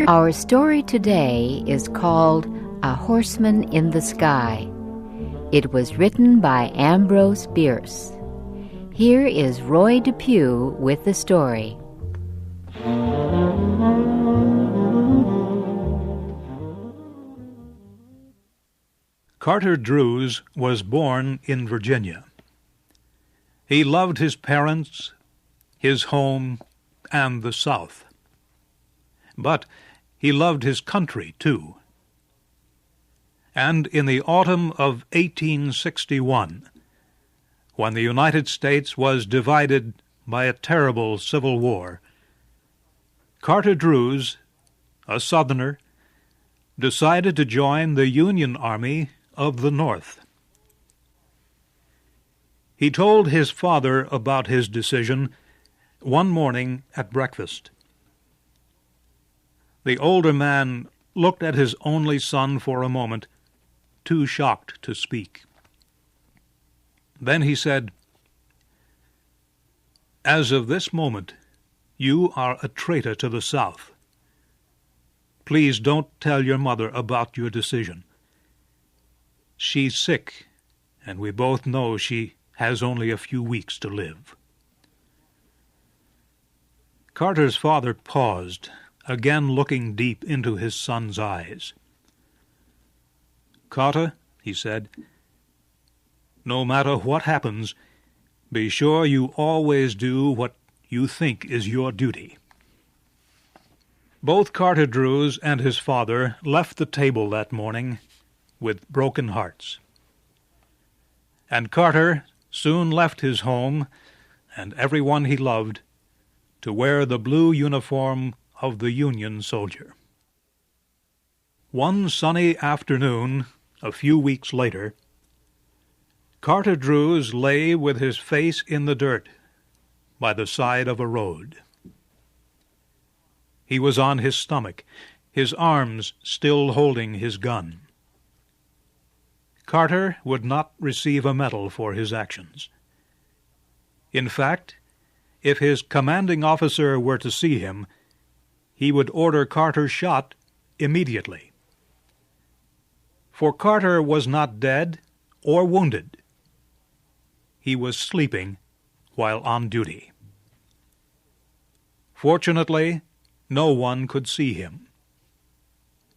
Our story today is called A Horseman in the Sky. It was written by Ambrose Bierce. Here is Roy Depew with the story. Carter Drews was born in Virginia. He loved his parents, his home, and the South. But he loved his country, too. And in the autumn of 1861, when the United States was divided by a terrible civil war, Carter Drews, a Southerner, decided to join the Union Army of the North. He told his father about his decision one morning at breakfast. The older man looked at his only son for a moment, too shocked to speak. Then he said, "As of this moment, you are a traitor to the South. Please don't tell your mother about your decision. She's sick, and we both know she has only a few weeks to live." Carter's father paused, again looking deep into his son's eyes. "Carter," he said, "no matter what happens, be sure you always do what you think is your duty." Both Carter Drews and his father left the table that morning with broken hearts. And Carter soon left his home and everyone he loved to wear the blue uniform of the Union soldier. One sunny afternoon, a few weeks later, Carter Drews lay with his face in the dirt by the side of a road. He was on his stomach, his arms still holding his gun. Carter would not receive a medal for his actions. In fact, if his commanding officer were to see him, he would order Carter shot immediately. For Carter was not dead or wounded. He was sleeping while on duty. Fortunately, no one could see him.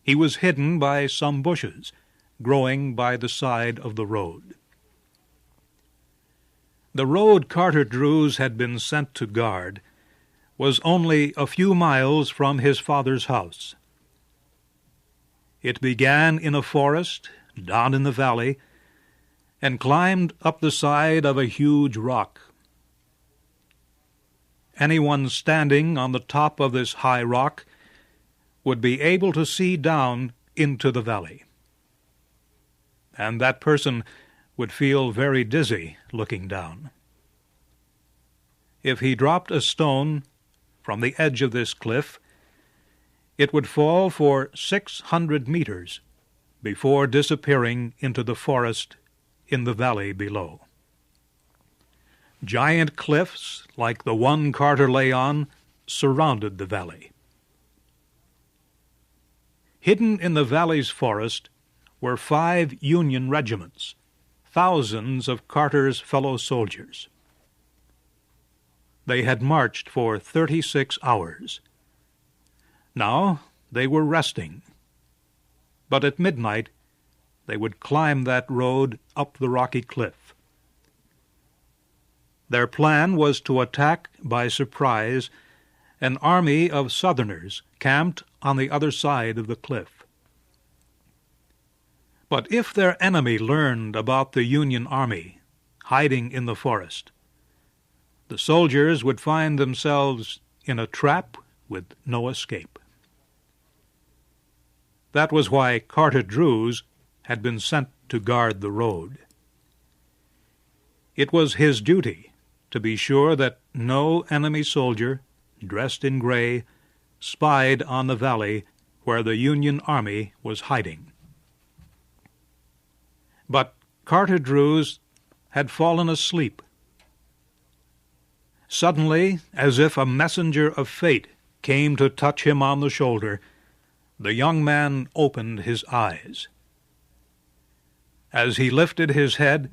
He was hidden by some bushes growing by the side of the road. The road Carter Drews had been sent to guard was only a few miles from his father's house. It began in a forest down in the valley and climbed up the side of a huge rock. Anyone standing on the top of this high rock would be able to see down into the valley. And that person would feel very dizzy looking down. If he dropped a stone from the edge of this cliff, it would fall for 600 meters before disappearing into the forest in the valley below. Giant cliffs, like the one Carter lay on, surrounded the valley. Hidden in the valley's forest were 5 Union regiments, thousands of Carter's fellow soldiers. They had marched for 36 hours. Now they were resting, but at midnight they would climb that road up the rocky cliff. Their plan was to attack by surprise an army of Southerners camped on the other side of the cliff. But if their enemy learned about the Union Army hiding in the forest, the soldiers would find themselves in a trap with no escape. That was why Carter Drews had been sent to guard the road. It was his duty to be sure that no enemy soldier, dressed in gray, spied on the valley where the Union Army was hiding. But Carter Drews had fallen asleep. Suddenly, as if a messenger of fate came to touch him on the shoulder, the young man opened his eyes. As he lifted his head,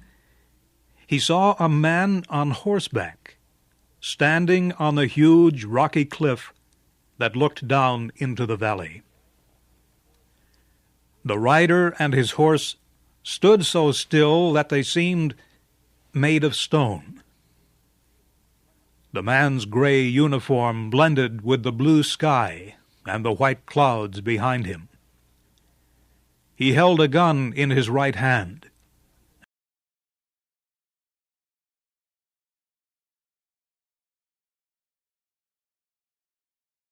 he saw a man on horseback, standing on the huge rocky cliff that looked down into the valley. The rider and his horse stood so still that they seemed made of stone. The man's gray uniform blended with the blue sky and the white clouds behind him. He held a gun in his right hand,